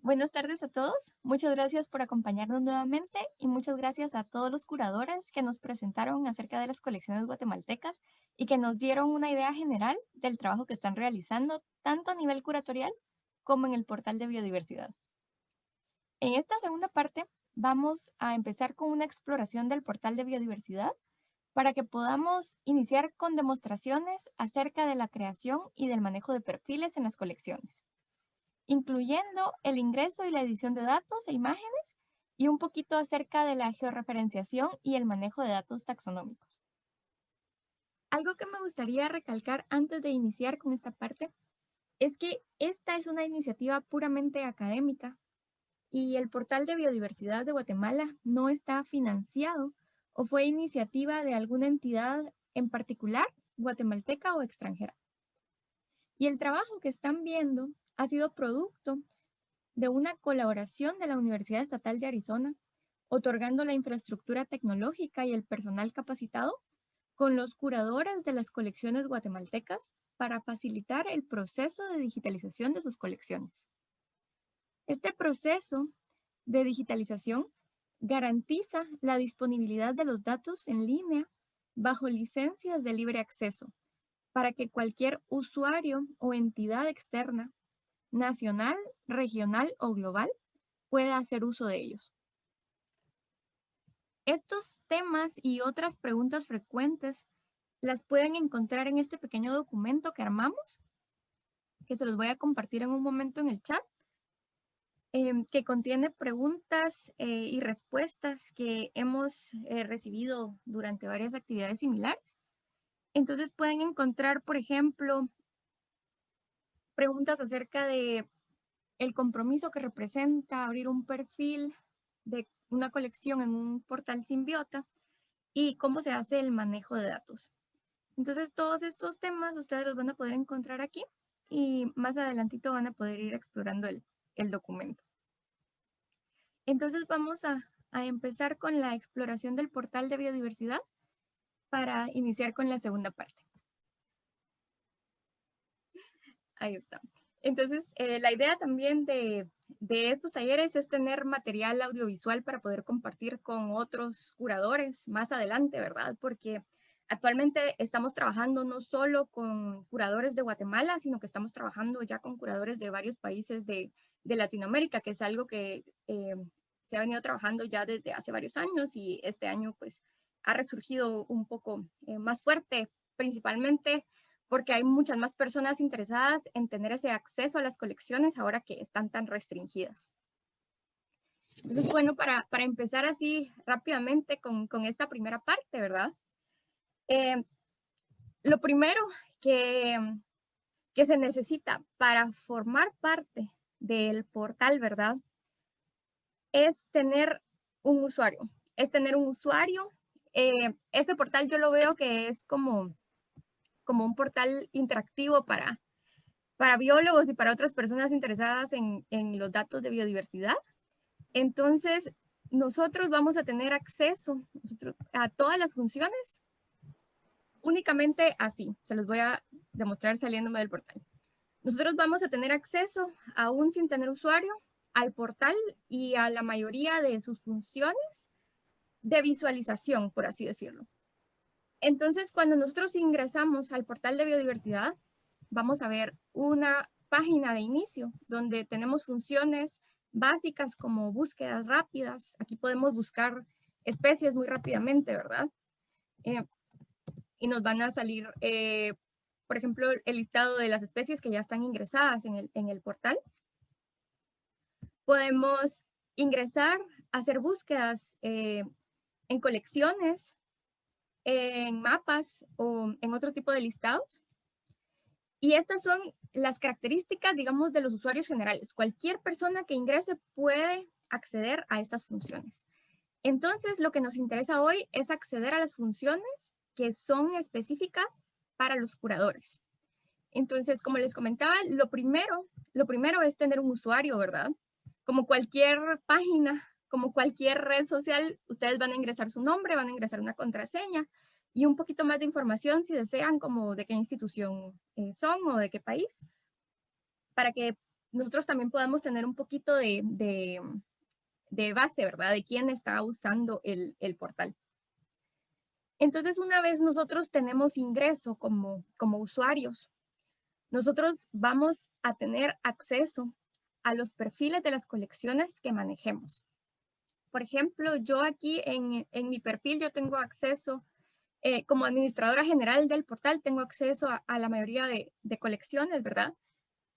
Buenas tardes a todos. Muchas gracias por acompañarnos nuevamente y muchas gracias a todos los curadores que nos presentaron acerca de las colecciones guatemaltecas y que nos dieron una idea general del trabajo que están realizando tanto a nivel curatorial como en el portal de biodiversidad. En esta segunda parte vamos a empezar con una exploración del portal de biodiversidad para que podamos iniciar con demostraciones acerca de la creación y del manejo de perfiles en las colecciones, incluyendo el ingreso y la edición de datos e imágenes y un poquito acerca de la georreferenciación y el manejo de datos taxonómicos. Algo que me gustaría recalcar antes de iniciar con esta parte es que esta es una iniciativa puramente académica y el portal de biodiversidad de Guatemala no está financiado o fue iniciativa de alguna entidad en particular, guatemalteca o extranjera. Y el trabajo que están viendo ha sido producto de una colaboración de la Universidad Estatal de Arizona, otorgando la infraestructura tecnológica y el personal capacitado con los curadores de las colecciones guatemaltecas para facilitar el proceso de digitalización de sus colecciones. Este proceso de digitalización garantiza la disponibilidad de los datos en línea bajo licencias de libre acceso para que cualquier usuario o entidad externa, nacional, regional o global, pueda hacer uso de ellos. Estos temas y otras preguntas frecuentes las pueden encontrar en este pequeño documento que armamos, que se los voy a compartir en un momento en el chat, que contiene preguntas y respuestas que hemos recibido durante varias actividades similares. Entonces pueden encontrar, por ejemplo, preguntas acerca de el compromiso que representa abrir un perfil de una colección en un portal Simbiota y cómo se hace el manejo de datos. Entonces, todos estos temas ustedes los van a poder encontrar aquí y más adelantito van a poder ir explorando el documento. Entonces, vamos a empezar con la exploración del portal de biodiversidad para iniciar con la segunda parte. Ahí está. Entonces, la idea también de estos talleres es tener material audiovisual para poder compartir con otros curadores más adelante, ¿verdad? Porque actualmente estamos trabajando no solo con curadores de Guatemala, sino que estamos trabajando ya con curadores de varios países de Latinoamérica, que es algo que se ha venido trabajando ya desde hace varios años y este año pues ha resurgido un poco más fuerte, principalmente porque hay muchas más personas interesadas en tener ese acceso a las colecciones ahora que están tan restringidas. Entonces, bueno, para empezar así rápidamente con esta primera parte, ¿verdad? Lo primero que, que se necesita para formar parte del portal, ¿verdad? Es tener un usuario. Es tener un usuario. Este portal yo lo veo que es como un portal interactivo para biólogos y para otras personas interesadas en los datos de biodiversidad. Entonces, nosotros vamos a tener acceso a todas las funciones únicamente así. Se los voy a demostrar saliéndome del portal. Nosotros vamos a tener acceso, aún sin tener usuario, al portal y a la mayoría de sus funciones de visualización, por así decirlo. Entonces, cuando nosotros ingresamos al portal de biodiversidad, vamos a ver una página de inicio donde tenemos funciones básicas como búsquedas rápidas. Aquí podemos buscar especies muy rápidamente, ¿verdad? Y nos van a salir, por ejemplo, el listado de las especies que ya están ingresadas en el portal. Podemos ingresar, hacer búsquedas en colecciones, en mapas o en otro tipo de listados. Y estas son las características, digamos, de los usuarios generales. Cualquier persona que ingrese puede acceder a estas funciones. Entonces, lo que nos interesa hoy es acceder a las funciones que son específicas para los curadores. Entonces, como les comentaba, lo primero es tener un usuario, ¿verdad? Como cualquier página, como cualquier red social, ustedes van a ingresar su nombre, van a ingresar una contraseña y un poquito más de información si desean, como de qué institución son o de qué país, para que nosotros también podamos tener un poquito de base, ¿verdad? De quién está usando el portal. Entonces, una vez nosotros tenemos ingreso como usuarios, nosotros vamos a tener acceso a los perfiles de las colecciones que manejemos. Por ejemplo, yo aquí en mi perfil, yo tengo acceso, como administradora general del portal, tengo acceso a la mayoría de colecciones, ¿verdad?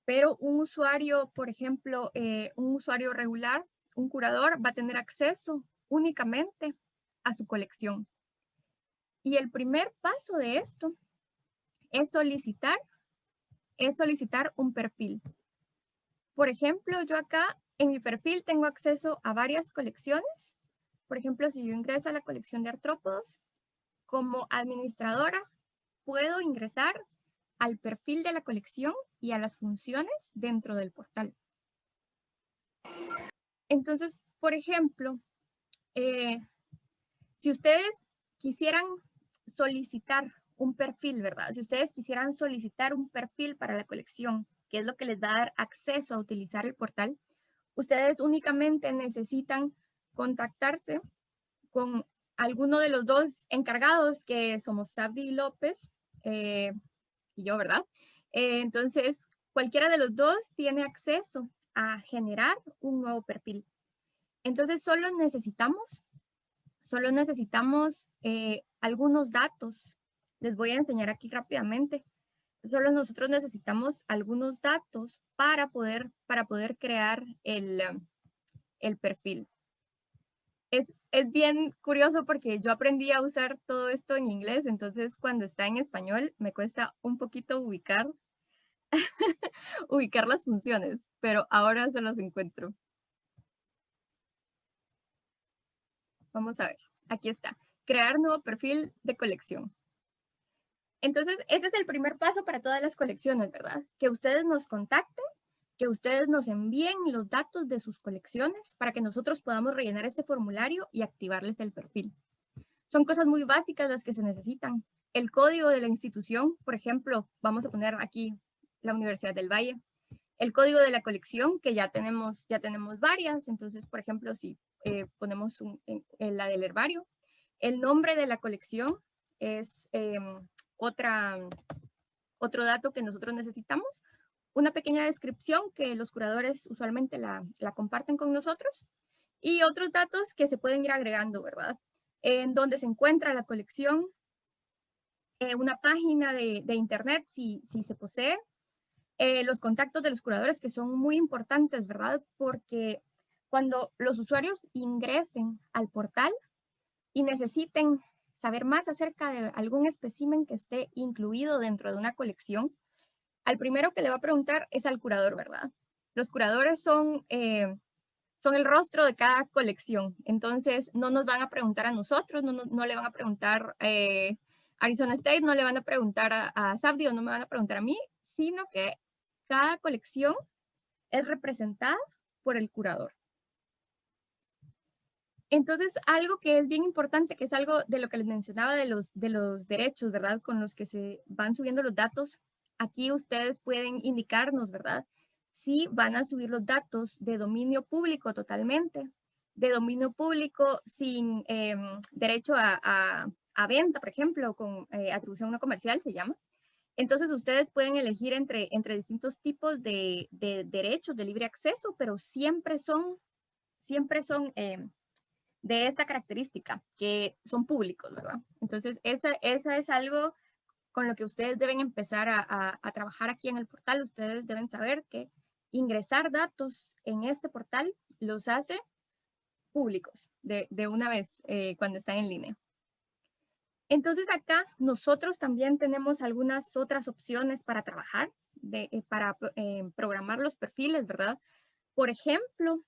Pero un usuario, por ejemplo, un usuario regular, un curador, va a tener acceso únicamente a su colección. Y el primer paso de esto es solicitar un perfil. Por ejemplo, yo acá en mi perfil tengo acceso a varias colecciones. Por ejemplo, si yo ingreso a la colección de artrópodos, como administradora, puedo ingresar al perfil de la colección y a las funciones dentro del portal. Entonces, por ejemplo, si ustedes quisieran solicitar un perfil, ¿verdad? Si ustedes quisieran solicitar un perfil para la colección, que es lo que les va a dar acceso a utilizar el portal, ustedes únicamente necesitan contactarse con alguno de los dos encargados, que somos Sabdi López y yo, ¿verdad? Entonces, cualquiera de los dos tiene acceso a generar un nuevo perfil. Entonces, solo necesitamos algunos datos. Les voy a enseñar aquí rápidamente. Solo nosotros necesitamos algunos datos para poder crear el perfil. Es bien curioso porque yo aprendí a usar todo esto en inglés, entonces cuando está en español me cuesta un poquito ubicar las funciones, pero ahora se los encuentro. Vamos a ver, aquí está. Crear nuevo perfil de colección. Entonces, este es el primer paso para todas las colecciones, ¿verdad? Que ustedes nos contacten, que ustedes nos envíen los datos de sus colecciones para que nosotros podamos rellenar este formulario y activarles el perfil. Son cosas muy básicas las que se necesitan. El código de la institución, por ejemplo, vamos a poner aquí la Universidad del Valle. El código de la colección, que ya tenemos varias. Entonces, por ejemplo, si ponemos en la del herbario, el nombre de la colección es otro dato que nosotros necesitamos. Una pequeña descripción que los curadores usualmente la comparten con nosotros. Y otros datos que se pueden ir agregando, ¿verdad? En donde se encuentra la colección, una página de internet si se posee, los contactos de los curadores, que son muy importantes, ¿verdad? Porque cuando los usuarios ingresen al portal y necesiten saber más acerca de algún espécimen que esté incluido dentro de una colección, al primero que le va a preguntar es al curador, ¿verdad? Los curadores son el rostro de cada colección. Entonces, no nos van a preguntar a nosotros, no le van a preguntar Arizona State, no le van a preguntar a Sabdi o no me van a preguntar a mí, sino que cada colección es representada por el curador. Entonces, algo que es bien importante, que es algo de lo que les mencionaba de los derechos, ¿verdad? Con los que se van subiendo los datos. Aquí ustedes pueden indicarnos, ¿verdad? Si van a subir los datos de dominio público totalmente, de dominio público sin derecho a venta, por ejemplo, con atribución no comercial se llama. Entonces ustedes pueden elegir entre distintos tipos de derechos de libre acceso, pero siempre son de esta característica, que son públicos, ¿verdad? Entonces, esa es algo con lo que ustedes deben empezar a trabajar aquí en el portal. Ustedes deben saber que ingresar datos en este portal los hace públicos de una vez cuando están en línea. Entonces, acá nosotros también tenemos algunas otras opciones para trabajar, para programar los perfiles, ¿verdad? Por ejemplo,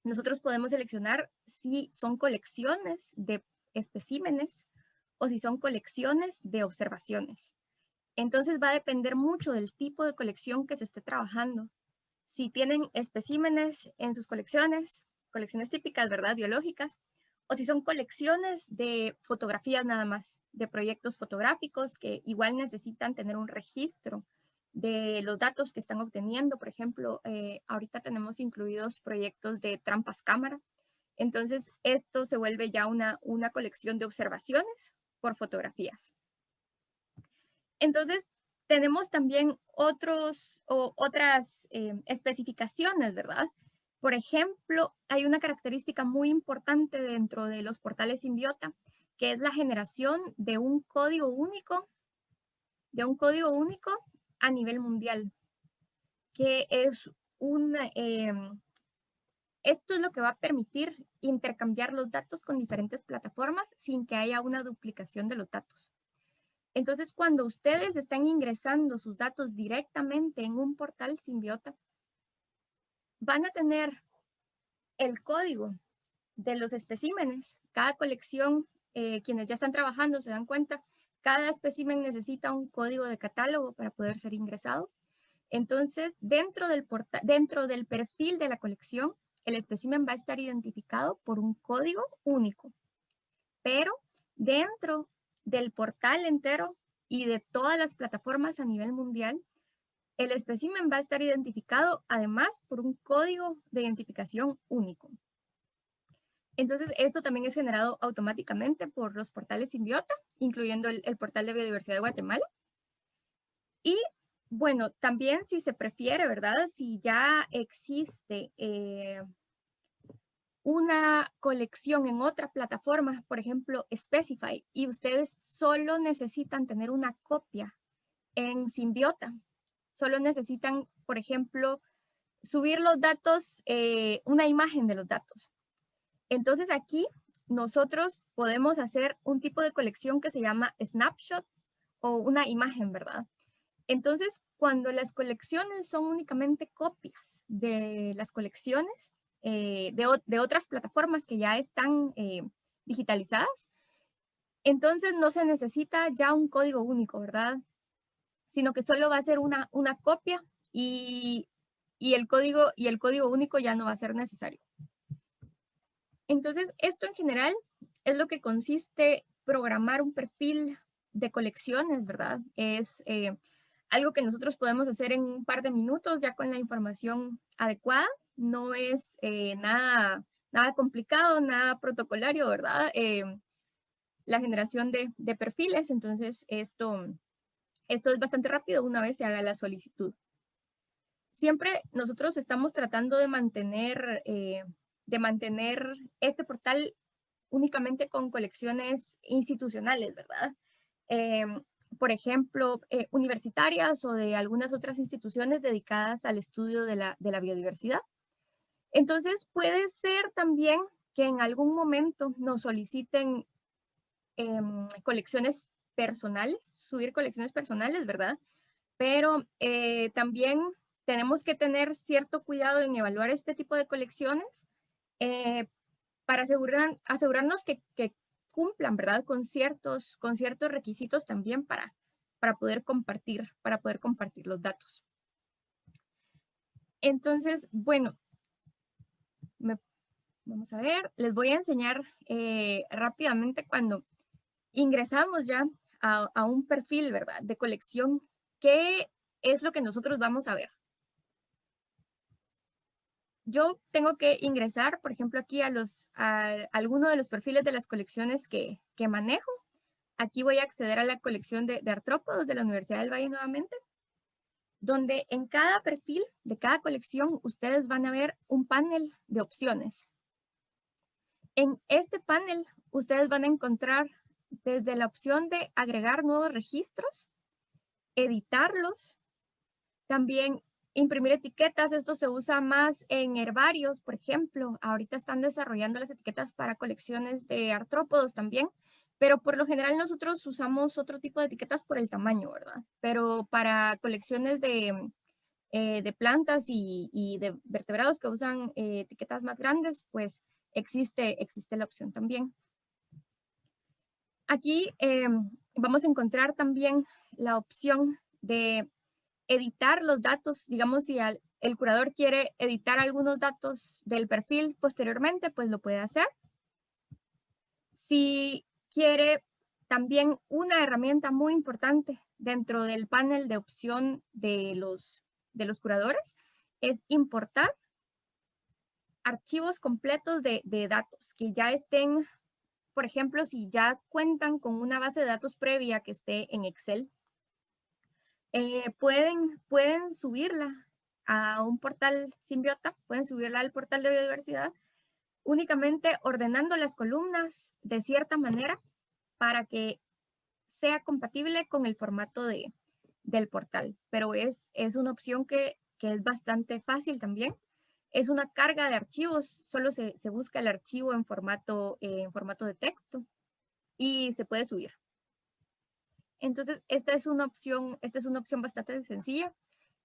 nosotros podemos seleccionar si son colecciones de especímenes o si son colecciones de observaciones. Entonces va a depender mucho del tipo de colección que se esté trabajando. Si tienen especímenes en sus colecciones típicas, ¿verdad? Biológicas, o si son colecciones de fotografías nada más, de proyectos fotográficos que igual necesitan tener un registro de los datos que están obteniendo. Por ejemplo, ahorita tenemos incluidos proyectos de trampas cámara. Entonces, esto se vuelve ya una colección de observaciones por fotografías. Entonces, tenemos también otras especificaciones, ¿verdad? Por ejemplo, hay una característica muy importante dentro de los portales Symbiota, que es la generación de un código único, a nivel mundial, que es esto es lo que va a permitir intercambiar los datos con diferentes plataformas sin que haya una duplicación de los datos. Entonces, cuando ustedes están ingresando sus datos directamente en un portal Symbiota, van a tener el código de los especímenes. Cada colección, quienes ya están trabajando se dan cuenta, cada espécimen necesita un código de catálogo para poder ser ingresado. Entonces, dentro del perfil de la colección, el espécimen va a estar identificado por un código único, pero dentro del portal entero y de todas las plataformas a nivel mundial, el espécimen va a estar identificado además por un código de identificación único. Entonces, esto también es generado automáticamente por los portales Symbiota, incluyendo el portal de biodiversidad de Guatemala. Y bueno, también si se prefiere, ¿verdad? Si ya existe una colección en otra plataforma, por ejemplo, Specify, y ustedes solo necesitan tener una copia en Symbiota. Solo necesitan, por ejemplo, subir los datos, una imagen de los datos. Entonces aquí nosotros podemos hacer un tipo de colección que se llama snapshot o una imagen, ¿verdad? Entonces, cuando las colecciones son únicamente copias de las colecciones de otras plataformas que ya están digitalizadas, entonces no se necesita ya un código único, ¿verdad? Sino que solo va a ser una copia y el código único ya no va a ser necesario. Entonces, esto en general es lo que consiste programar un perfil de colecciones, ¿verdad? Es algo que nosotros podemos hacer en un par de minutos ya con la información adecuada. No es nada complicado, nada protocolario, ¿verdad? La generación de perfiles, entonces esto es bastante rápido una vez se haga la solicitud. Siempre nosotros estamos tratando de mantener este portal únicamente con colecciones institucionales, ¿verdad? Por ejemplo, universitarias o de algunas otras instituciones dedicadas al estudio de la biodiversidad. Entonces, puede ser también que en algún momento nos soliciten colecciones personales, subir colecciones personales, ¿verdad? Pero también tenemos que tener cierto cuidado en evaluar este tipo de colecciones para asegurarnos que cumplan, ¿verdad? Con ciertos requisitos también para poder compartir los datos. Entonces, bueno, vamos a ver, les voy a enseñar rápidamente cuando ingresamos ya a un perfil, ¿verdad? De colección, ¿qué es lo que nosotros vamos a ver? Yo tengo que ingresar, por ejemplo, aquí a alguno de los perfiles de las colecciones que manejo. Aquí voy a acceder a la colección de artrópodos de la Universidad del Valle nuevamente, donde en cada perfil de cada colección ustedes van a ver un panel de opciones. En este panel ustedes van a encontrar desde la opción de agregar nuevos registros, editarlos, también imprimir etiquetas. Esto se usa más en herbarios, por ejemplo. Ahorita están desarrollando las etiquetas para colecciones de artrópodos también, pero por lo general nosotros usamos otro tipo de etiquetas por el tamaño, ¿verdad? Pero para colecciones de plantas y de vertebrados que usan etiquetas más grandes, pues existe la opción también. Aquí vamos a encontrar también la opción de editar los datos. Digamos, si el curador quiere editar algunos datos del perfil posteriormente, pues lo puede hacer. Si quiere también una herramienta muy importante dentro del panel de opción de los curadores es importar archivos completos de datos que ya estén, por ejemplo, si ya cuentan con una base de datos previa que esté en Excel, pueden subirla a un portal Symbiota, pueden subirla al portal de biodiversidad, únicamente ordenando las columnas de cierta manera para que sea compatible con el formato del portal. Pero es una opción que es bastante fácil también. Es una carga de archivos, solo se busca el archivo en formato de texto y se puede subir. Entonces, esta es una opción bastante sencilla.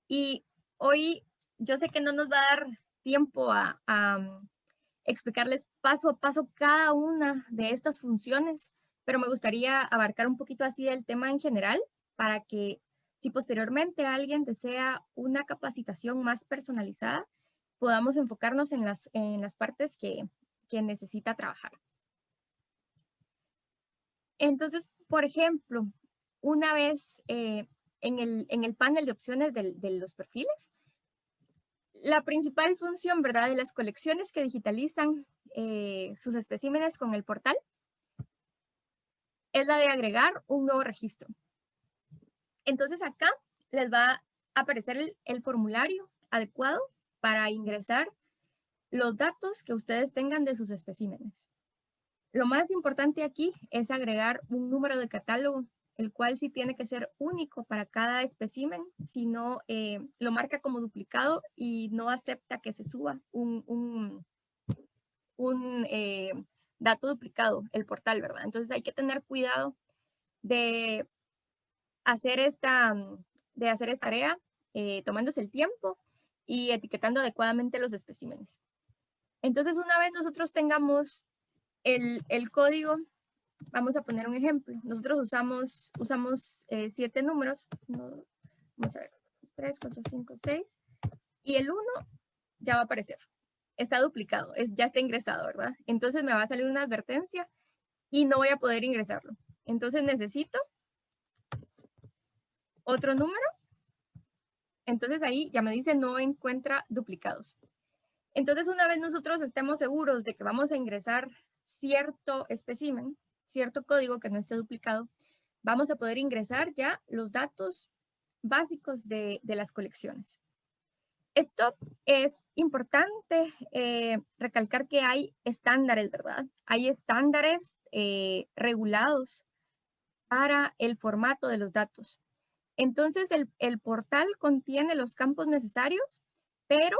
Y hoy yo sé que no nos va a dar tiempo a explicarles paso a paso cada una de estas funciones, pero me gustaría abarcar un poquito así el tema en general para que si posteriormente alguien desea una capacitación más personalizada, podamos enfocarnos en las partes que necesita trabajar. Entonces, por ejemplo, una vez en el panel de opciones de los perfiles, la principal función, ¿verdad?, de las colecciones que digitalizan sus especímenes con el portal es la de agregar un nuevo registro. Entonces acá les va a aparecer el formulario adecuado para ingresar los datos que ustedes tengan de sus especímenes. Lo más importante aquí es agregar un número de catálogo, el cual sí tiene que ser único para cada espécimen, si no lo marca como duplicado y no acepta que se suba un dato duplicado, el portal, ¿verdad? Entonces hay que tener cuidado de hacer esta tarea tomándose el tiempo y etiquetando adecuadamente los especímenes. Entonces, una vez nosotros tengamos el código, vamos a poner un ejemplo. Nosotros usamos 7 números. No, vamos a ver, 3, 4, 5, 6. Y el 1 ya va a aparecer. Está duplicado, ya está ingresado, ¿verdad? Entonces me va a salir una advertencia y no voy a poder ingresarlo. Entonces necesito otro número. Entonces ahí ya me dice no encuentra duplicados. Entonces una vez nosotros estemos seguros de que vamos a ingresar cierto espécimen, cierto código que no esté duplicado, vamos a poder ingresar ya los datos básicos de las colecciones. Esto es importante recalcar que hay estándares, ¿verdad? Hay estándares regulados para el formato de los datos. Entonces, el portal contiene los campos necesarios, pero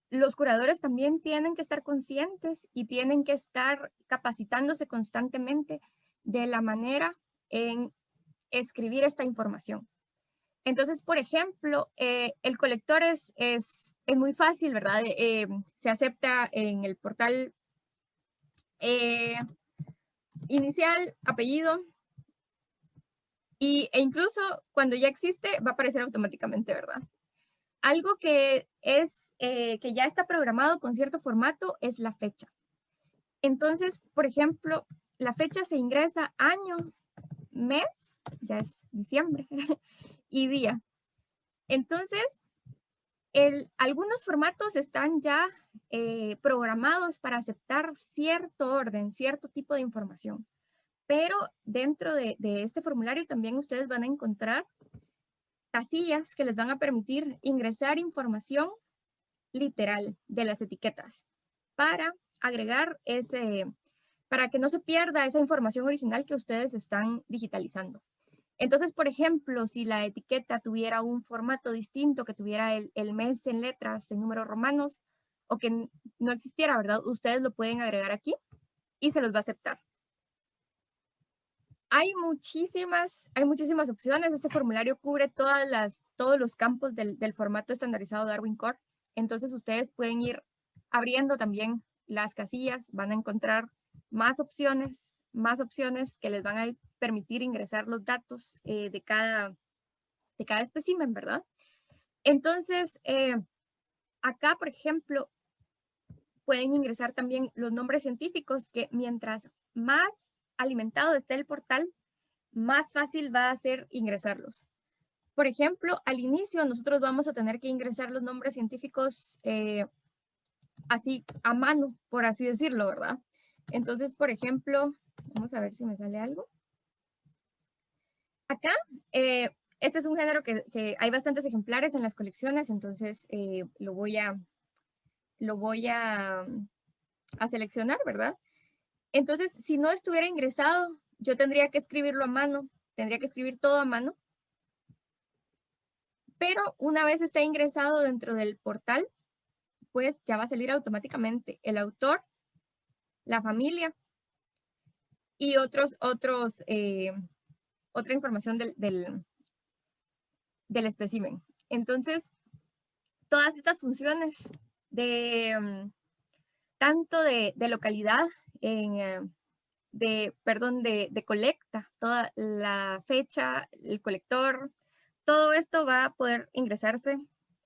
los curadores también tienen que estar conscientes y tienen que estar capacitándose constantemente de la manera en escribir esta información. Entonces, por ejemplo, el colector es muy fácil, ¿verdad? Se acepta en el portal inicial, apellido, e incluso cuando ya existe va a aparecer automáticamente, ¿verdad? Algo que que ya está programado con cierto formato es la fecha. Entonces, por ejemplo, la fecha se ingresa año, mes, ya es diciembre, y día. Entonces, algunos formatos están ya programados para aceptar cierto orden, cierto tipo de información. Pero dentro de este formulario también ustedes van a encontrar casillas que les van a permitir ingresar información literal de las etiquetas para agregar para que no se pierda esa información original que ustedes están digitalizando. Entonces, por ejemplo, si la etiqueta tuviera un formato distinto, que tuviera el mes en letras, en números romanos, o que no existiera, ¿verdad? Ustedes lo pueden agregar aquí y se los va a aceptar. Hay muchísimas opciones. Este formulario cubre todos los campos del formato estandarizado Darwin Core. Entonces, ustedes pueden ir abriendo también las casillas, van a encontrar más opciones que les van a permitir ingresar los datos de cada espécimen, ¿verdad? Entonces, acá, por ejemplo, pueden ingresar también los nombres científicos que mientras más alimentado esté el portal, más fácil va a ser ingresarlos. Por ejemplo, al inicio nosotros vamos a tener que ingresar los nombres científicos así a mano, por así decirlo, ¿verdad? Entonces, por ejemplo, vamos a ver si me sale algo. Acá, este es un género que hay bastantes ejemplares en las colecciones, entonces lo voy a seleccionar, ¿verdad? Entonces, si no estuviera ingresado, yo tendría que escribirlo a mano, tendría que escribir todo a mano, pero una vez esté ingresado dentro del portal, pues ya va a salir automáticamente el autor, la familia y otra información del espécimen. Entonces, todas estas funciones de tanto de localidad, de colecta, toda la fecha, el colector, todo esto va a poder ingresarse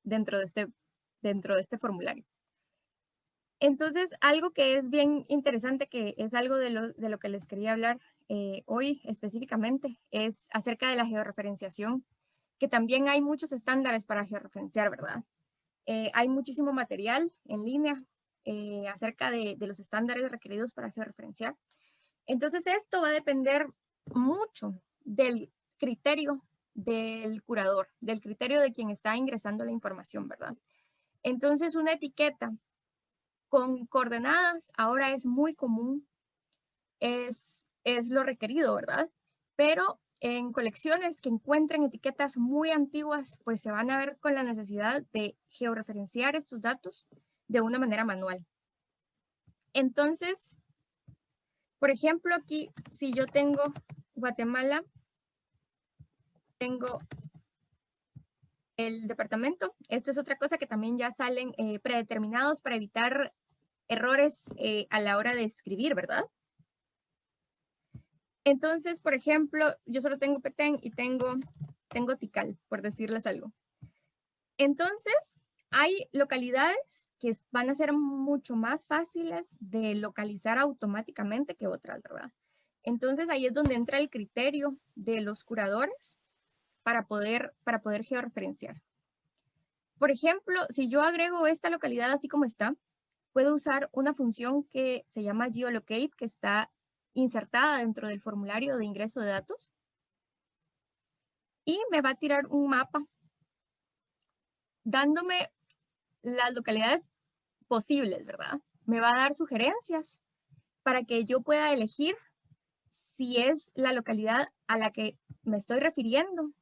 dentro de este formulario. Entonces, algo que es bien interesante, que es algo de lo que les quería hablar hoy específicamente, es acerca de la georreferenciación, que también hay muchos estándares para georreferenciar, ¿verdad? Hay muchísimo material en línea acerca de los estándares requeridos para georreferenciar. Entonces, esto va a depender mucho del criterio del curador, del criterio de quien está ingresando la información, ¿verdad? Entonces, una etiqueta con coordenadas ahora es muy común, es lo requerido, ¿verdad? Pero en colecciones que encuentren etiquetas muy antiguas, pues se van a ver con la necesidad de georreferenciar estos datos de una manera manual. Entonces, por ejemplo, aquí, si yo tengo Guatemala, tengo el departamento. Esto es otra cosa que también ya salen predeterminados para evitar errores a la hora de escribir, ¿verdad? Entonces, por ejemplo, yo solo tengo Petén y tengo Tikal, por decirles algo. Entonces, hay localidades que van a ser mucho más fáciles de localizar automáticamente que otras, ¿verdad? Entonces, ahí es donde entra el criterio de los curadores para poder georreferenciar. Por ejemplo, si yo agrego esta localidad así como está, puedo usar una función que se llama geolocate, que está insertada dentro del formulario de ingreso de datos, y me va a tirar un mapa dándome las localidades posibles, ¿verdad? Me va a dar sugerencias para que yo pueda elegir si es la localidad a la que me estoy refiriendo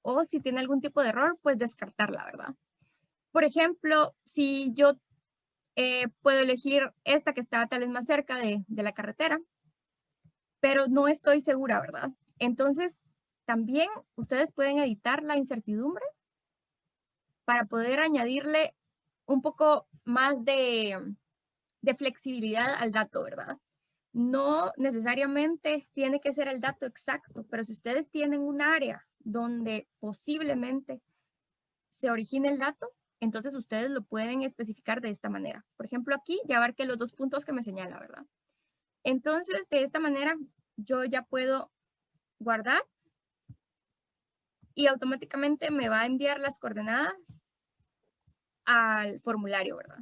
o si tiene algún tipo de error, pues descartarla, ¿verdad? Por ejemplo, si yo puedo elegir esta que está tal vez más cerca de la carretera, pero no estoy segura, ¿verdad? Entonces, también ustedes pueden editar la incertidumbre para poder añadirle un poco más de flexibilidad al dato, ¿verdad? No necesariamente tiene que ser el dato exacto, pero si ustedes tienen un área donde posiblemente se origine el dato, entonces ustedes lo pueden especificar de esta manera. Por ejemplo, aquí ya abarqué los 2 puntos que me señala, ¿verdad? Entonces, de esta manera, yo ya puedo guardar y automáticamente me va a enviar las coordenadas al formulario, ¿verdad?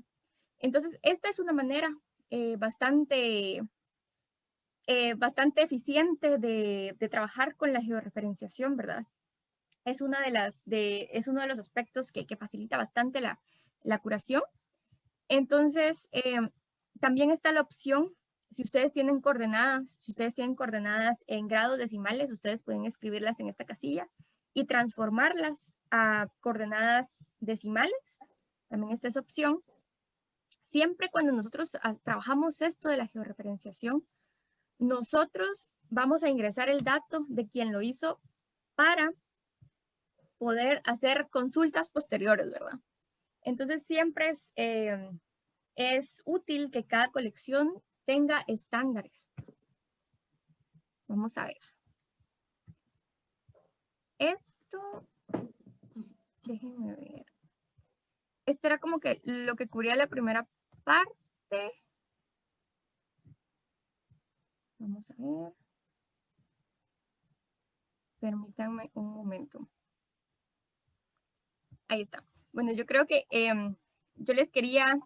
Entonces, esta es una manera bastante eficiente de trabajar con la georreferenciación, ¿verdad? Es uno de los aspectos que facilita bastante la curación. Entonces, también está la opción, si ustedes tienen coordenadas en grados decimales, ustedes pueden escribirlas en esta casilla y transformarlas a coordenadas decimales. También está esa opción. Siempre cuando nosotros trabajamos esto de la georreferenciación, nosotros vamos a ingresar el dato de quien lo hizo para poder hacer consultas posteriores, ¿verdad? Entonces siempre es útil que cada colección tenga estándares. Vamos a ver. Esto, déjenme ver. Esto era como que lo que cubría la primera parte. Vamos a ver. Permítanme un momento. Ahí está. Bueno, yo creo que yo les quería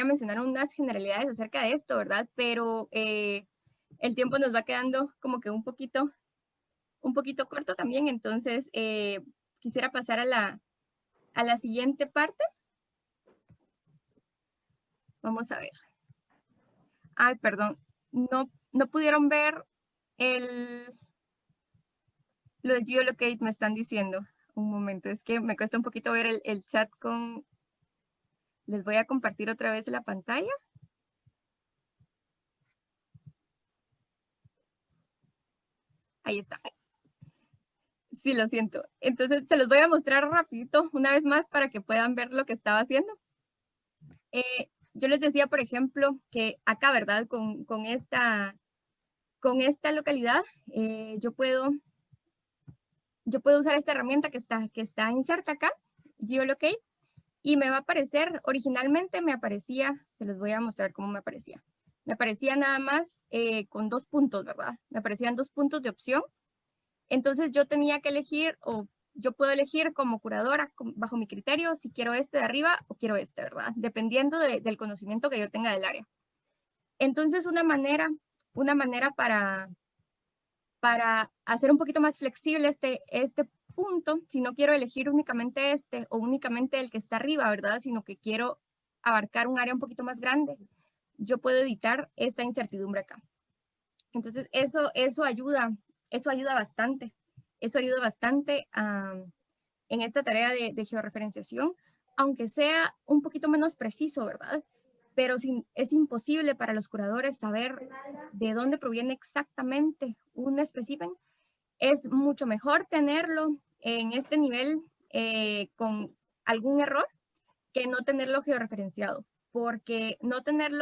mencionar unas generalidades acerca de esto, ¿verdad? Pero el tiempo nos va quedando como que un poquito corto también, entonces quisiera pasar a la siguiente parte. Vamos a ver. Ay, perdón, no pudieron ver lo de geolocate, me están diciendo. Un momento, es que me cuesta un poquito ver el chat con... Les voy a compartir otra vez la pantalla. Ahí está. Sí, lo siento. Entonces, se los voy a mostrar rapidito una vez más para que puedan ver lo que estaba haciendo. Yo les decía, por ejemplo, que acá, ¿verdad? Con esta localidad, yo puedo usar esta herramienta que está inserta acá, Geolocate, y me va a aparecer, originalmente me aparecía, se los voy a mostrar cómo me aparecía. Me aparecía nada más con 2 puntos, ¿verdad? Me aparecían 2 puntos de opción. Entonces yo tenía que elegir, o yo puedo elegir como curadora, bajo mi criterio, si quiero este de arriba o quiero este, ¿verdad? Dependiendo del conocimiento que yo tenga del área. Entonces una manera para hacer un poquito más flexible este punto, si no quiero elegir únicamente este o únicamente el que está arriba, ¿verdad? Sino que quiero abarcar un área un poquito más grande, yo puedo editar esta incertidumbre acá. Entonces eso ayuda bastante. Eso ayuda bastante en esta tarea de georreferenciación, aunque sea un poquito menos preciso, ¿verdad? Pero es imposible para los curadores saber de dónde proviene exactamente un espécimen. Es mucho mejor tenerlo en este nivel con algún error que no tenerlo georreferenciado, porque no tener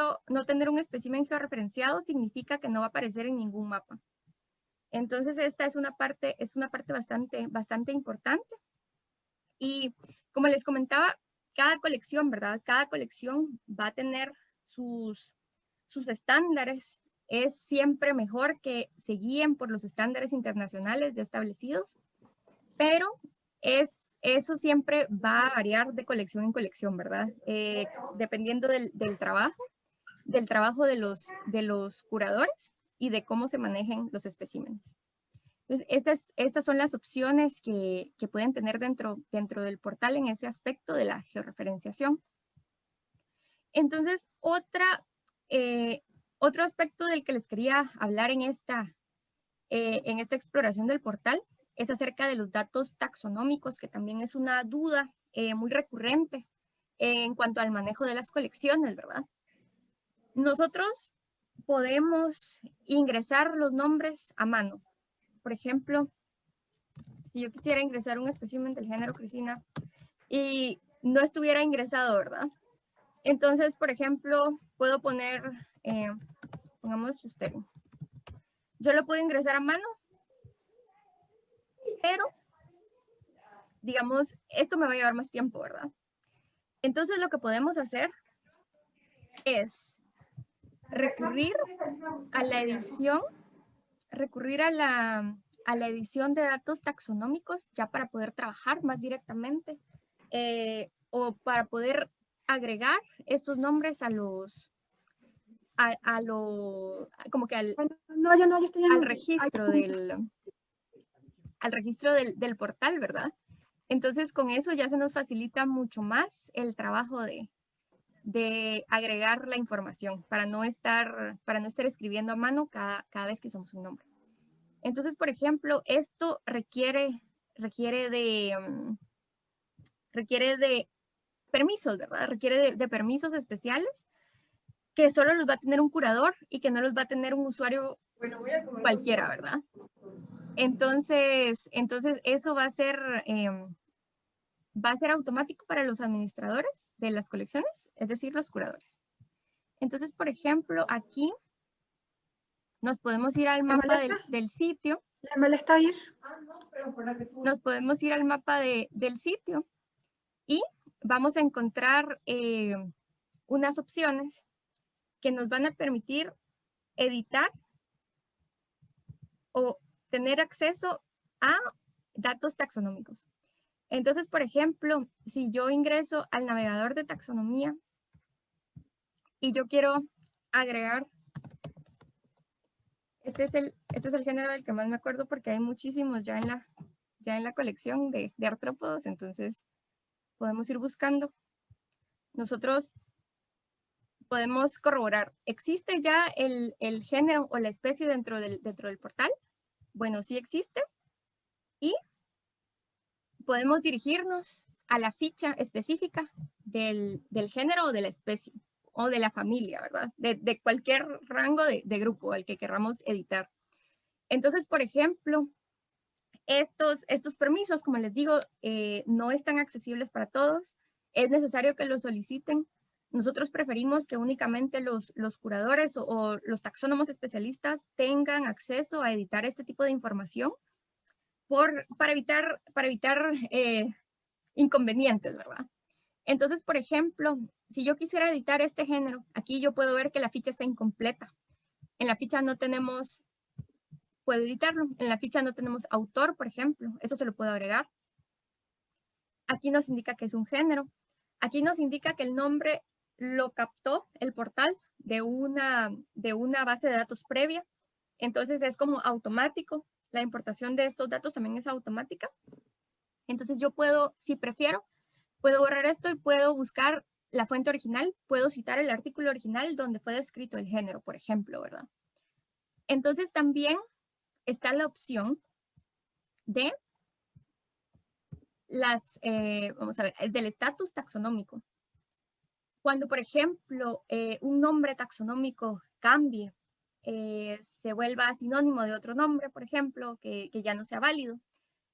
un espécimen georreferenciado significa que no va a aparecer en ningún mapa. Entonces esta es una parte bastante importante. Y como les comentaba, cada colección, ¿verdad? Cada colección va a tener sus estándares. Es siempre mejor que se guíen por los estándares internacionales ya establecidos, pero eso siempre va a variar de colección en colección, ¿verdad? Dependiendo del trabajo de los curadores y de cómo se manejen los especímenes. Entonces, estas son las opciones que pueden tener dentro del portal en ese aspecto de la georreferenciación. Entonces, otro aspecto del que les quería hablar en esta exploración del portal es acerca de los datos taxonómicos, que también es una duda muy recurrente en cuanto al manejo de las colecciones, ¿verdad? Nosotros podemos ingresar los nombres a mano. Por ejemplo, si yo quisiera ingresar un espécimen del género Crisina y no estuviera ingresado, ¿verdad? Entonces, por ejemplo, puedo poner, pongamos usted. Yo lo puedo ingresar a mano, pero, digamos, esto me va a llevar más tiempo, ¿verdad? Entonces, lo que podemos hacer es recurrir a la edición, de datos taxonómicos ya para poder trabajar más directamente o para poder agregar estos nombres como que al registro del portal, ¿verdad? Entonces con eso ya se nos facilita mucho más el trabajo de agregar la información para no estar escribiendo a mano cada vez que usamos un nombre. Entonces, por ejemplo, esto requiere de permisos, ¿verdad? Requiere de permisos especiales que solo los va a tener un curador y que no los va a tener un usuario cualquiera, ¿verdad? Entonces eso va a ser automático para los administradores de las colecciones, es decir, los curadores. Entonces, por ejemplo, aquí nos podemos ir al mapa del sitio. ¿La mala está bien? Nos podemos ir al mapa del sitio y vamos a encontrar unas opciones que nos van a permitir editar o tener acceso a datos taxonómicos. Entonces, por ejemplo, si yo ingreso al navegador de taxonomía y yo quiero agregar, este es el género del que más me acuerdo porque hay muchísimos ya en la colección de artrópodos, entonces podemos ir buscando. Nosotros podemos corroborar, ¿existe ya el género o la especie dentro del portal? Bueno, sí existe. Y podemos dirigirnos a la ficha específica del género o de la especie o de la familia, ¿verdad? De cualquier rango de grupo al que queramos editar. Entonces, por ejemplo, estos permisos, como les digo, no están accesibles para todos. Es necesario que los soliciten. Nosotros preferimos que únicamente los curadores o los taxónomos especialistas tengan acceso a editar este tipo de información para evitar inconvenientes, ¿verdad? Entonces, por ejemplo, si yo quisiera editar este género, aquí yo puedo ver que la ficha está incompleta. En la ficha no tenemos, puedo editarlo, en la ficha no tenemos autor, por ejemplo, eso se lo puedo agregar. Aquí nos indica que es un género. Aquí nos indica que el nombre lo captó el portal de una base de datos previa. Entonces es como automático. La importación de estos datos también es automática. Entonces yo puedo, si prefiero, puedo borrar esto y puedo buscar la fuente original, puedo citar el artículo original donde fue descrito el género, por ejemplo, ¿verdad? Entonces también está la opción de vamos a ver, del estatus taxonómico. Cuando, por ejemplo, un nombre taxonómico cambie, se vuelva sinónimo de otro nombre, por ejemplo, que ya no sea válido,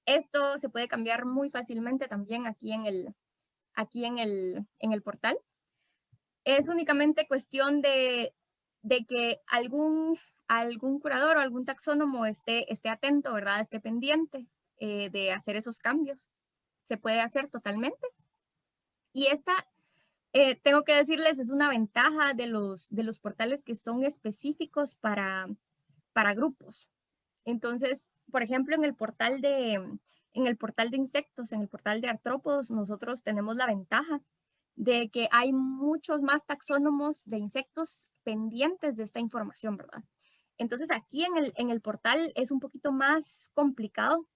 esto se puede cambiar muy fácilmente también aquí en el portal. Es únicamente cuestión de que algún curador o algún taxónomo esté atento, ¿verdad? Esté pendiente de hacer esos cambios. Se puede hacer totalmente. Y esta, tengo que decirles, es una ventaja de los portales que son específicos para grupos. Entonces, por ejemplo, en el portal de insectos, en el portal de artrópodos, nosotros tenemos la ventaja de que hay muchos más taxónomos de insectos pendientes de esta información, ¿verdad? Entonces aquí en el portal es un poquito más complicado,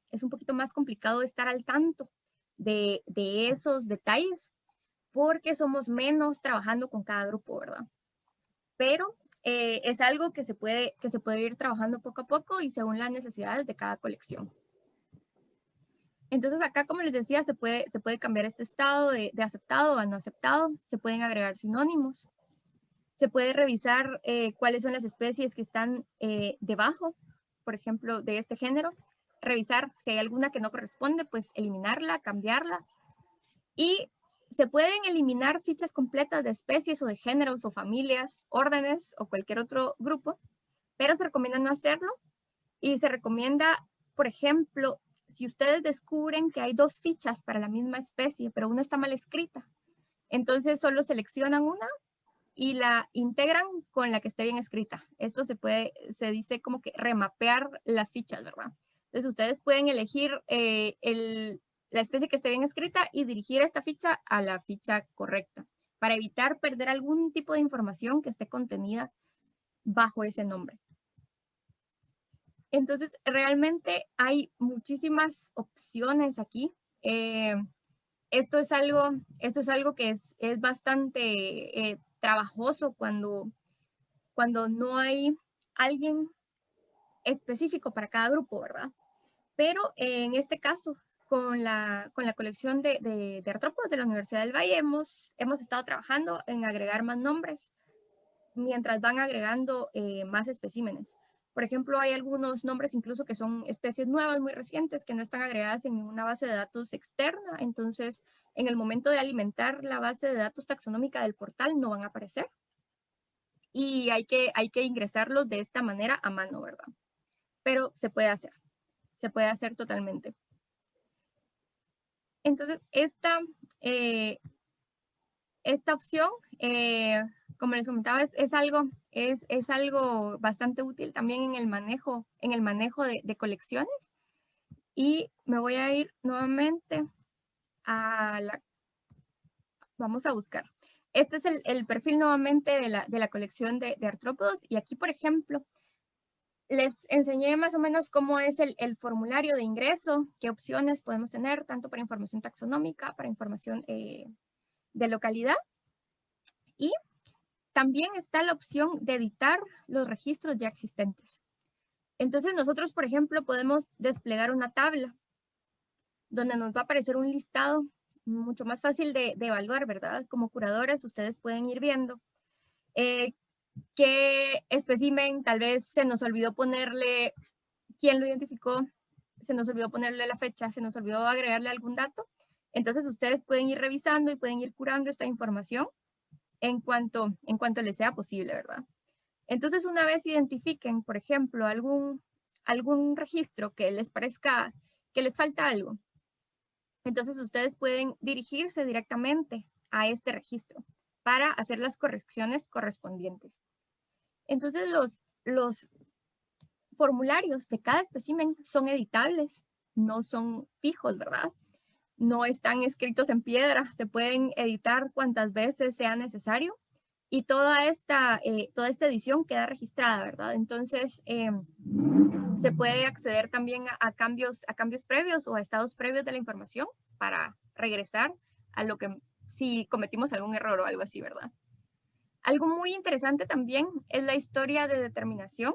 estar al tanto de esos detalles porque somos menos trabajando con cada grupo, ¿verdad? Pero es algo que se puede ir trabajando poco a poco y según las necesidades de cada colección. Entonces acá, como les decía, se puede cambiar este estado de aceptado a no aceptado, se pueden agregar sinónimos, se puede revisar cuáles son las especies que están debajo, por ejemplo, de este género, revisar si hay alguna que no corresponde, pues eliminarla, cambiarla, y se pueden eliminar fichas completas de especies o de géneros o familias, órdenes o cualquier otro grupo, pero se recomienda no hacerlo y se recomienda, por ejemplo, si ustedes descubren que hay dos fichas para la misma especie, pero una está mal escrita, entonces solo seleccionan una y la integran con la que esté bien escrita. Esto se dice como que remapear las fichas, ¿verdad? Entonces ustedes pueden elegir la especie que esté bien escrita y dirigir esta ficha a la ficha correcta para evitar perder algún tipo de información que esté contenida bajo ese nombre. Entonces, realmente hay muchísimas opciones aquí. Esto es algo que es bastante trabajoso cuando no hay alguien específico para cada grupo, ¿verdad? Pero en este caso, con la colección de artrópodos de la Universidad del Valle, hemos estado trabajando en agregar más nombres mientras van agregando más especímenes. Por ejemplo, hay algunos nombres incluso que son especies nuevas, muy recientes, que no están agregadas en ninguna base de datos externa. Entonces, en el momento de alimentar la base de datos taxonómica del portal, no van a aparecer. Y hay que ingresarlos de esta manera a mano, ¿verdad? Pero se puede hacer totalmente. Entonces, esta opción, como les comentaba, es algo bastante útil también en el manejo de colecciones. y me voy a ir nuevamente a la, vamos a buscar. Este es el perfil nuevamente de la colección de artrópodos y aquí, por ejemplo, les enseñé más o menos cómo es el formulario de ingreso, qué opciones podemos tener, tanto para información taxonómica, para información de localidad. Y también está la opción de editar los registros ya existentes. Entonces nosotros, por ejemplo, podemos desplegar una tabla donde nos va a aparecer un listado mucho más fácil de evaluar, ¿verdad? Como curadores, ustedes pueden ir viendo qué espécimen tal vez se nos olvidó ponerle quién lo identificó, se nos olvidó ponerle la fecha, se nos olvidó agregarle algún dato. Entonces ustedes pueden ir revisando y pueden ir curando esta información en cuanto les sea posible, ¿verdad? Entonces una vez identifiquen, por ejemplo, algún registro que les parezca que les falta algo, entonces ustedes pueden dirigirse directamente a este registro para hacer las correcciones correspondientes. Entonces los formularios de cada espécimen son editables, no son fijos, ¿verdad? No están escritos en piedra, se pueden editar cuantas veces sea necesario y toda esta edición queda registrada, ¿verdad? Entonces, se puede acceder también a cambios previos o a estados previos de la información para regresar a lo que, si cometimos algún error o algo así, ¿verdad? Algo muy interesante también es la historia de determinación.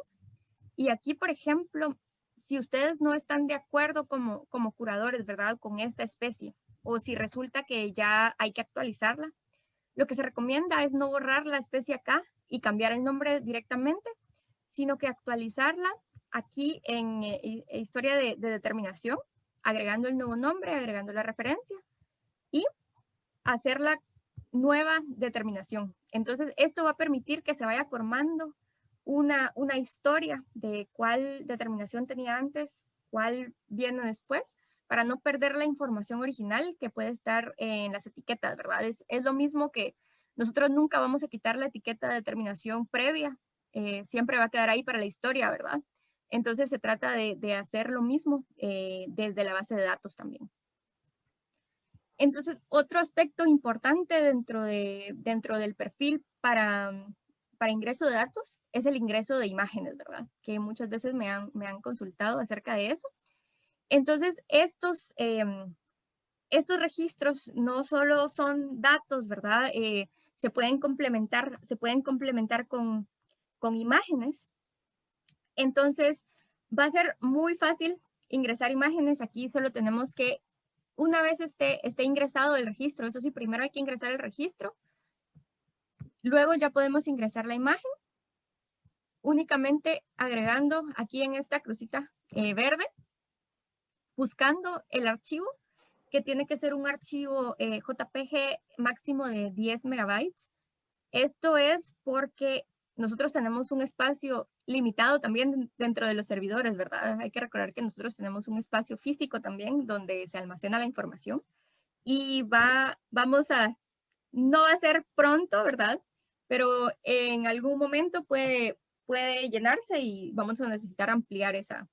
Y aquí, por ejemplo, si ustedes no están de acuerdo como curadores, ¿verdad? Con esta especie, o si resulta que ya hay que actualizarla, lo que se recomienda es no borrar la especie acá y cambiar el nombre directamente, sino que actualizarla aquí en historia de determinación, agregando el nuevo nombre, agregando la referencia y hacer la nueva determinación. Entonces, esto va a permitir que se vaya formando una historia de cuál determinación tenía antes, cuál viene después, para no perder la información original que puede estar en las etiquetas, ¿verdad? Es lo mismo que nosotros nunca vamos a quitar la etiqueta de determinación previa, siempre va a quedar ahí para la historia, ¿verdad? Entonces se trata de hacer lo mismo desde la base de datos también. Entonces, otro aspecto importante dentro del perfil para ingreso de datos es el ingreso de imágenes, ¿verdad? Que muchas veces me han consultado acerca de eso. Entonces, estos registros no solo son datos, ¿verdad? Se pueden complementar con imágenes. Entonces, va a ser muy fácil ingresar imágenes. Aquí solo tenemos que una vez esté ingresado el registro, eso sí, primero hay que ingresar el registro, luego ya podemos ingresar la imagen, únicamente agregando aquí en esta crucita verde, buscando el archivo, que tiene que ser un archivo JPG máximo de 10 megabytes. Esto es porque nosotros tenemos un espacio limitado también dentro de los servidores, ¿verdad? Hay que recordar que nosotros tenemos un espacio físico también donde se almacena la información. Y no va a ser pronto, ¿verdad? Pero en algún momento puede llenarse y vamos a necesitar ampliar esa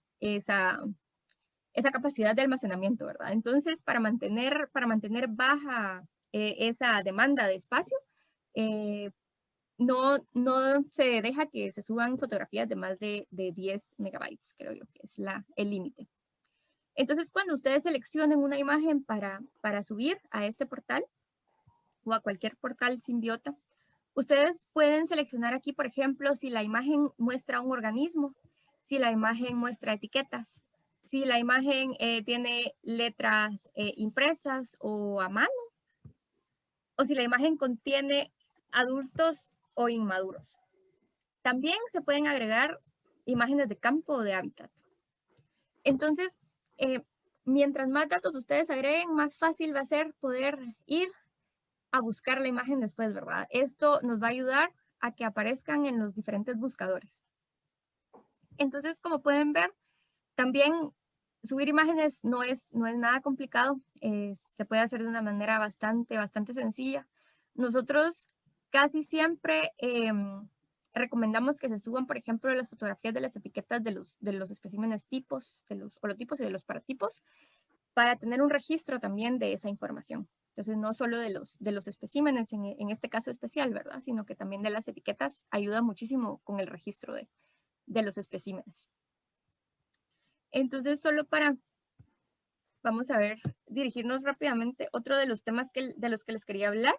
capacidad de almacenamiento, ¿verdad? Entonces, para mantener baja esa demanda de espacio, no se deja que se suban fotografías de más de 10 megabytes, creo yo que es el límite. Entonces, cuando ustedes seleccionen una imagen para subir a este portal o a cualquier portal Symbiota, ustedes pueden seleccionar aquí, por ejemplo, si la imagen muestra un organismo, si la imagen muestra etiquetas, si la imagen tiene letras impresas o a mano, o si la imagen contiene adultos o inmaduros. También se pueden agregar imágenes de campo o de hábitat. Entonces, mientras más datos ustedes agreguen, más fácil va a ser poder ir a buscar la imagen después, ¿verdad? Esto nos va a ayudar a que aparezcan en los diferentes buscadores. Entonces, como pueden ver, también subir imágenes no es nada complicado. Se puede hacer de una manera bastante sencilla. Nosotros casi siempre recomendamos que se suban, por ejemplo, las fotografías de las etiquetas de los especímenes tipos, de los holotipos y de los paratipos, para tener un registro también de esa información. Entonces, no solo de los especímenes en este caso especial, ¿verdad? Sino que también de las etiquetas ayuda muchísimo con el registro de los especímenes. Entonces, solo para, vamos a ver, dirigirnos rápidamente, otro de los temas de los que les quería hablar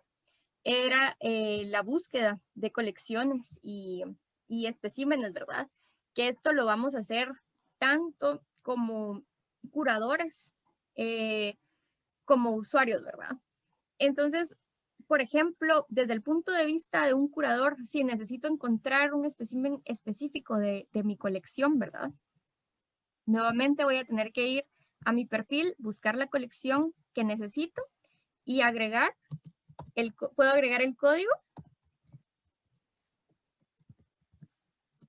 era la búsqueda de colecciones y especímenes, ¿verdad? Que esto lo vamos a hacer tanto como curadores, como usuarios, ¿verdad? Entonces, por ejemplo, desde el punto de vista de un curador, si necesito encontrar un espécimen específico de mi colección, ¿verdad? Nuevamente voy a tener que ir a mi perfil, buscar la colección que necesito y agregar puedo agregar el código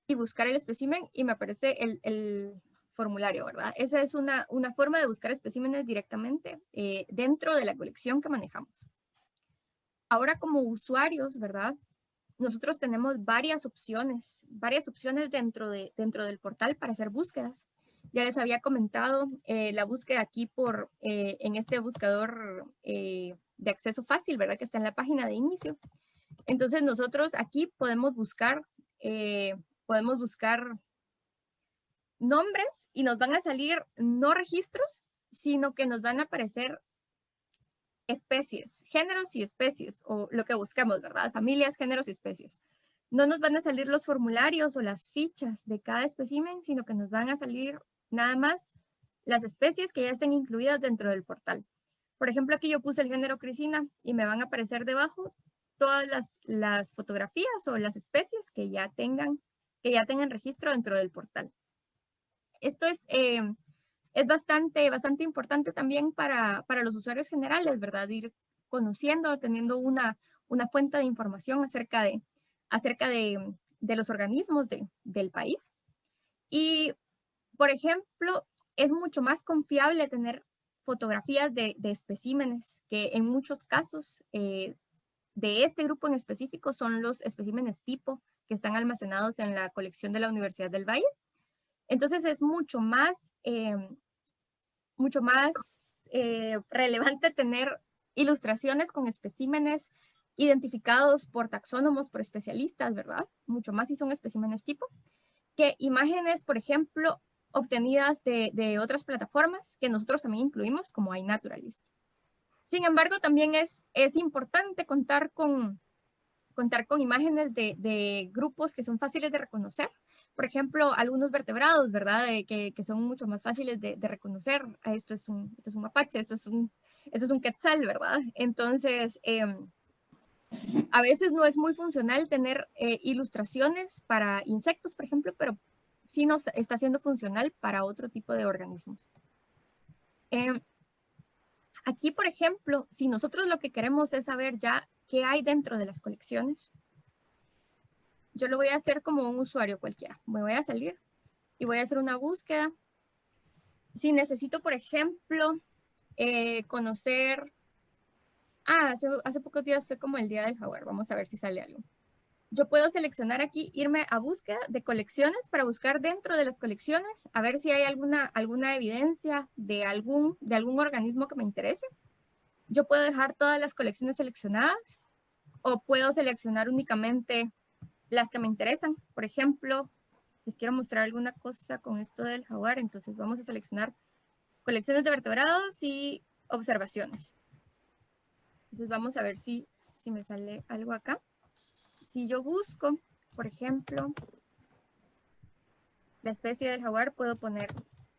y buscar el espécimen y me aparece el formulario, ¿verdad? Esa es una forma de buscar especímenes directamente dentro de la colección que manejamos. Ahora como usuarios, ¿verdad? Nosotros tenemos varias opciones dentro del portal para hacer búsquedas. Ya les había comentado la búsqueda aquí en este buscador de acceso fácil, ¿verdad? Que está en la página de inicio. Entonces nosotros aquí podemos buscar nombres y nos van a salir no registros, sino que nos van a aparecer especies, géneros y especies, o lo que buscamos, ¿verdad? Familias, géneros y especies. No nos van a salir los formularios o las fichas de cada espécimen, sino que nos van a salir nada más las especies que ya estén incluidas dentro del portal. Por ejemplo, aquí yo puse el género Crisina y me van a aparecer debajo todas las fotografías o las especies que ya tengan registro dentro del portal. Esto es bastante importante también para los usuarios generales, ¿verdad? Ir conociendo, teniendo una fuente de información acerca de los organismos del país. Y, por ejemplo, es mucho más confiable tener fotografías de especímenes, que en muchos casos de este grupo en específico son los especímenes tipo que están almacenados en la colección de la Universidad del Valle. Entonces es mucho más relevante tener ilustraciones con especímenes identificados por taxónomos, por especialistas, ¿verdad? Mucho más si son especímenes tipo, que imágenes, por ejemplo, obtenidas de otras plataformas que nosotros también incluimos, como iNaturalist. Sin embargo, también es importante contar con imágenes de grupos que son fáciles de reconocer. Por ejemplo, algunos vertebrados, ¿verdad? Que son mucho más fáciles de reconocer. Esto es un mapache, esto es un quetzal, ¿verdad? Entonces, a veces no es muy funcional tener ilustraciones para insectos, por ejemplo, pero sí nos está siendo funcional para otro tipo de organismos. Aquí, por ejemplo, si nosotros lo que queremos es saber ya qué hay dentro de las colecciones, yo lo voy a hacer como un usuario cualquiera. Me voy a salir y voy a hacer una búsqueda. Si necesito, por ejemplo, conocer... hace pocos días fue como el Día del Jaguar. Vamos a ver si sale algo. Yo puedo seleccionar aquí, irme a búsqueda de colecciones para buscar dentro de las colecciones, a ver si hay alguna evidencia de algún organismo que me interese. Yo puedo dejar todas las colecciones seleccionadas o puedo seleccionar únicamente las que me interesan. Por ejemplo, les quiero mostrar alguna cosa con esto del jaguar, entonces vamos a seleccionar colecciones de vertebrados y observaciones. Entonces vamos a ver si me sale algo acá. Si yo busco, por ejemplo, la especie del jaguar, puedo poner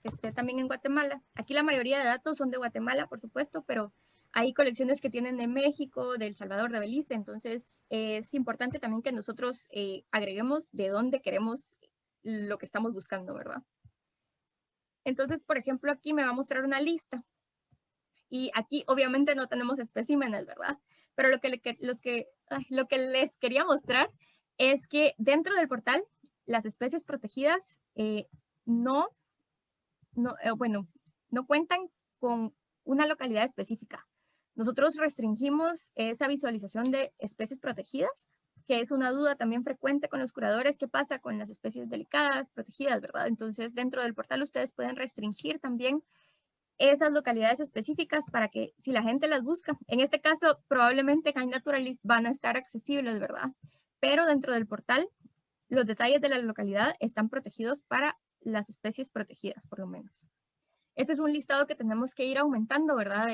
que esté también en Guatemala. Aquí la mayoría de datos son de Guatemala, por supuesto, pero hay colecciones que tienen de México, de El Salvador, de Belice, entonces es importante también que nosotros agreguemos de dónde queremos lo que estamos buscando, ¿verdad? Entonces, por ejemplo, aquí me va a mostrar una lista. Y aquí obviamente no tenemos especímenes, ¿verdad? Pero lo que les quería mostrar es que dentro del portal, las especies protegidas no cuentan con una localidad específica. Nosotros restringimos esa visualización de especies protegidas que es una duda también frecuente con los curadores, ¿qué pasa con las especies delicadas, protegidas, verdad? Entonces, dentro del portal ustedes pueden restringir también esas localidades específicas para que si la gente las busca, en este caso probablemente Kind Naturalist van a estar accesibles, ¿verdad? Pero dentro del portal los detalles de la localidad están protegidos para las especies protegidas, por lo menos. Este es un listado que tenemos que ir aumentando, ¿verdad?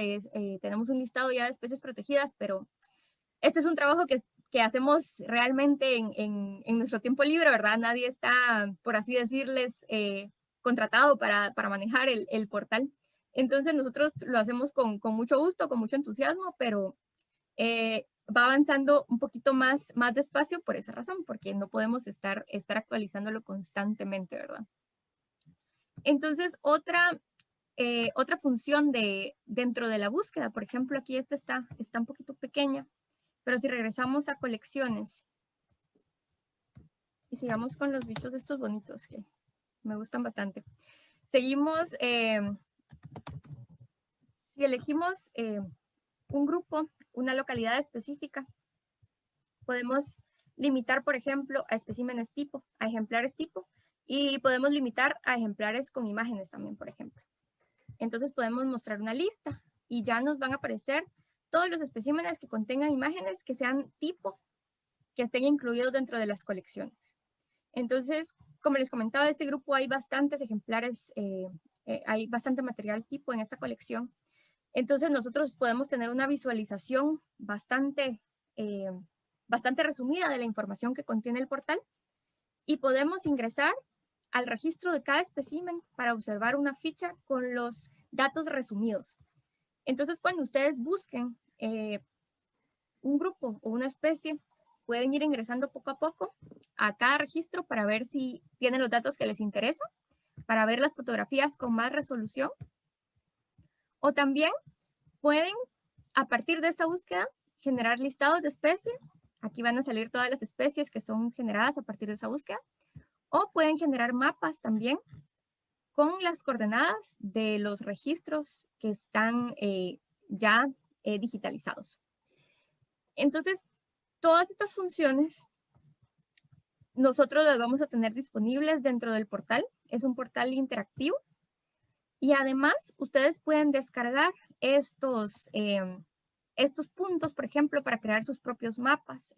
Tenemos un listado ya de especies protegidas, pero este es un trabajo que hacemos realmente en nuestro tiempo libre, ¿verdad? Nadie está, por así decirles, contratado para manejar el portal. Entonces nosotros lo hacemos con mucho gusto, con mucho entusiasmo, pero va avanzando un poquito más despacio por esa razón, porque no podemos estar actualizándolo constantemente, ¿verdad? Entonces, otra función dentro de la búsqueda, por ejemplo, aquí esta está un poquito pequeña, pero si regresamos a colecciones y sigamos con los bichos estos bonitos que me gustan bastante. Seguimos, si elegimos un grupo, una localidad específica, podemos limitar, por ejemplo, a especímenes tipo, a ejemplares tipo, y podemos limitar a ejemplares con imágenes también, por ejemplo. Entonces podemos mostrar una lista y ya nos van a aparecer todos los especímenes que contengan imágenes que sean tipo, que estén incluidos dentro de las colecciones. Entonces, como les comentaba, de este grupo hay bastantes ejemplares, hay bastante material tipo en esta colección. Entonces nosotros podemos tener una visualización bastante resumida de la información que contiene el portal y podemos ingresar al registro de cada espécimen para observar una ficha con los datos resumidos. Entonces, cuando ustedes busquen un grupo o una especie, pueden ir ingresando poco a poco a cada registro para ver si tienen los datos que les interesan, para ver las fotografías con más resolución. O también pueden, a partir de esta búsqueda, generar listados de especie. Aquí van a salir todas las especies que son generadas a partir de esa búsqueda. O pueden generar mapas también con las coordenadas de los registros que están ya digitalizados. Entonces, todas estas funciones nosotros las vamos a tener disponibles dentro del portal. Es un portal interactivo. Y además, ustedes pueden descargar estos puntos, por ejemplo, para crear sus propios mapas.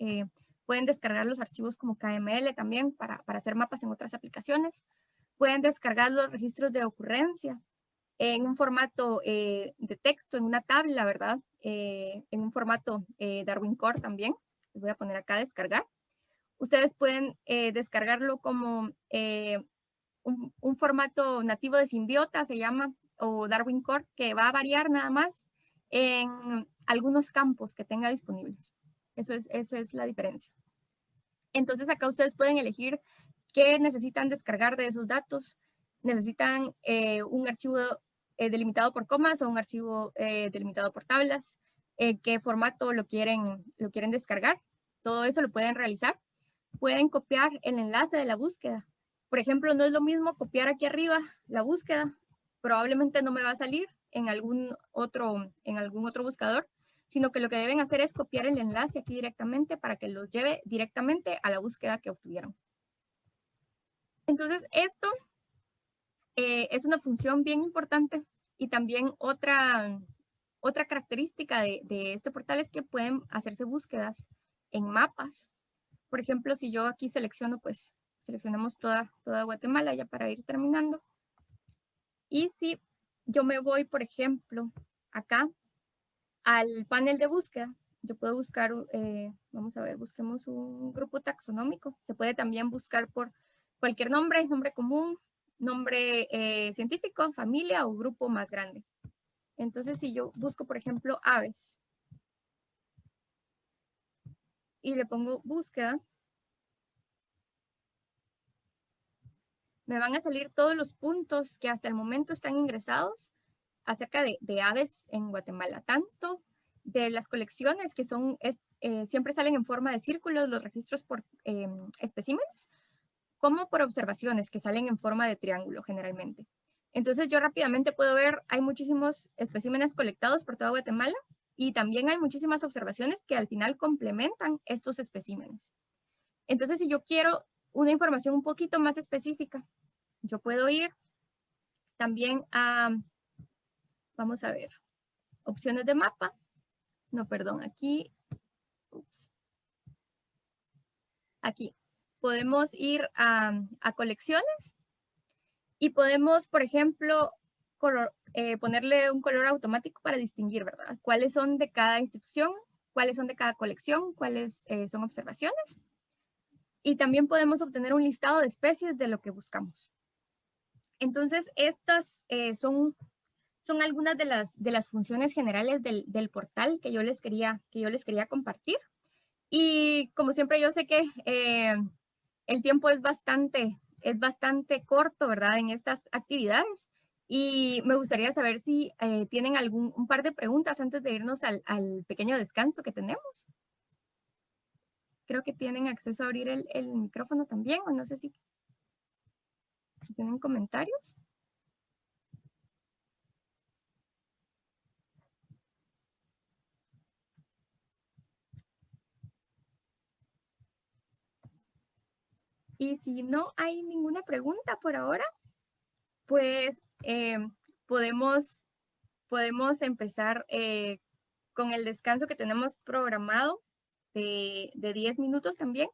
Pueden descargar los archivos como KML también para hacer mapas en otras aplicaciones. Pueden descargar los registros de ocurrencia en un formato de texto, en una tabla, ¿verdad? En un formato Darwin Core también. Les voy a poner acá descargar. Ustedes pueden descargarlo como un formato nativo de Simbiota, se llama, o Darwin Core, que va a variar nada más en algunos campos que tenga disponibles. Esa es la diferencia. Entonces acá ustedes pueden elegir qué necesitan descargar de esos datos. Necesitan un archivo delimitado por comas o un archivo delimitado por tablas. Qué formato lo quieren descargar. Todo eso lo pueden realizar. Pueden copiar el enlace de la búsqueda. Por ejemplo, no es lo mismo copiar aquí arriba la búsqueda. Probablemente no me va a salir en algún otro buscador, sino que lo que deben hacer es copiar el enlace aquí directamente para que los lleve directamente a la búsqueda que obtuvieron. Entonces, esto es una función bien importante y también otra característica de este portal es que pueden hacerse búsquedas en mapas. Por ejemplo, si yo aquí selecciono, pues seleccionamos toda Guatemala ya para ir terminando. Y si yo me voy, por ejemplo, acá al panel de búsqueda, yo puedo buscar, vamos a ver, busquemos un grupo taxonómico. Se puede también buscar por cualquier nombre común, nombre científico, familia o grupo más grande. Entonces, si yo busco, por ejemplo, aves y le pongo búsqueda, me van a salir todos los puntos que hasta el momento están ingresados acerca de aves en Guatemala, tanto de las colecciones que siempre salen en forma de círculos, los registros por especímenes, como por observaciones que salen en forma de triángulo generalmente. Entonces yo rápidamente puedo ver, hay muchísimos especímenes colectados por toda Guatemala y también hay muchísimas observaciones que al final complementan estos especímenes. Entonces, si yo quiero una información un poquito más específica, yo puedo ir también a, vamos a ver, opciones de mapa. No, perdón, aquí, ups, aquí. Podemos ir a colecciones y podemos, por ejemplo, ponerle un color automático para distinguir, ¿verdad? Cuáles son de cada institución, cuáles son de cada colección, cuáles son observaciones. Y también podemos obtener un listado de especies de lo que buscamos. Entonces, estas son algunas de las funciones generales del portal que yo les quería compartir. Y como siempre, yo sé que el tiempo es bastante corto, ¿verdad? En estas actividades. Y me gustaría saber si tienen un par de preguntas antes de irnos al pequeño descanso que tenemos. Creo que tienen acceso a abrir el micrófono también, o no sé si tienen comentarios. Y si no hay ninguna pregunta por ahora, pues podemos, podemos empezar con el descanso que tenemos programado de 10 minutos también,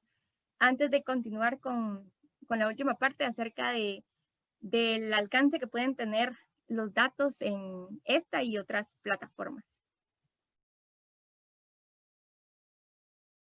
antes de continuar con la última parte acerca del alcance que pueden tener los datos en esta y otras plataformas.